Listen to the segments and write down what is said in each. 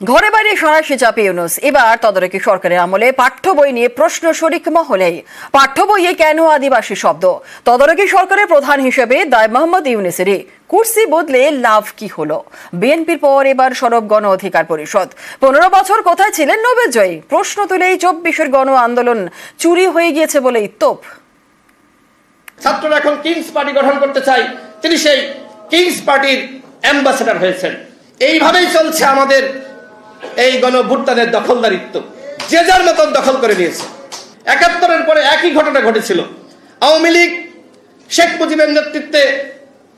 ঘরে বাইরে সরাসরি চাপে ইউনূস। এবার তদারকি সরকারের আমলে পাঠ্য বই নিয়ে প্রশ্ন শরিক মহলেই। পাঠ্য বইয়ে কেন আদিবাসী শব্দ? তদারকি সরকারের প্রধান হিসেবে দায় মোহাম্মদ ইউনূসেরই। কুর্সি বদলে লাভ কি হলো? বিএনপির পর এবার সরব গণ অধিকার পরিষদ। 15 বছর কোথায় ছিলেন নোবেল জয়ী? প্রশ্ন তুলেই 24-এর গণ আন্দোলন চুরি হয়ে গিয়েছে বলে ইত্তপ। ছাত্ররা এখন কিংস পার্টি গঠন করতে চাই, তিনি সেই কিংস পার্টির অ্যাম্বাসেডর হয়েছেন। এইভাবেই চলছে আমাদের এই গণভুত্থানের দখলদারিত্ব, যে যার মতন দখল করে নিয়েছে। 71-এর পরে একই ঘটনা ঘটেছিল। আওয়ামী লীগ শেখ মুজিবের নেতৃত্বে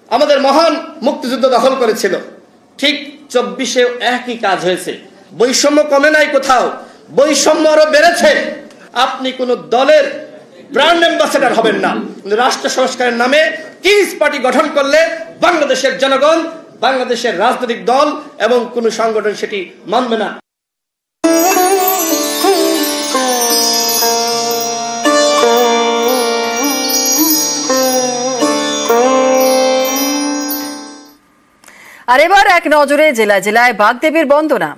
আমাদের মহান মুক্তিযুদ্ধ দখল করেছিল, ঠিক 24-এও একই কাজ হয়েছে। বৈষম্য কমে নাই কোথাও, বৈষম্য আরো বেড়েছে। আপনি কোন দলের ব্র্যান্ড অ্যাম্বাসেডর হবেন না, রাষ্ট্র সংস্কারের নামে কিংস পার্টি গঠন করলে বাংলাদেশের জনগণ, বাংলাদেশের রাজনৈতিক দল এবং কোন সংগঠন সেটি মানবে না। আর এবার এক নজরে জেলায় জেলায় বাগদেবীর বন্দনা।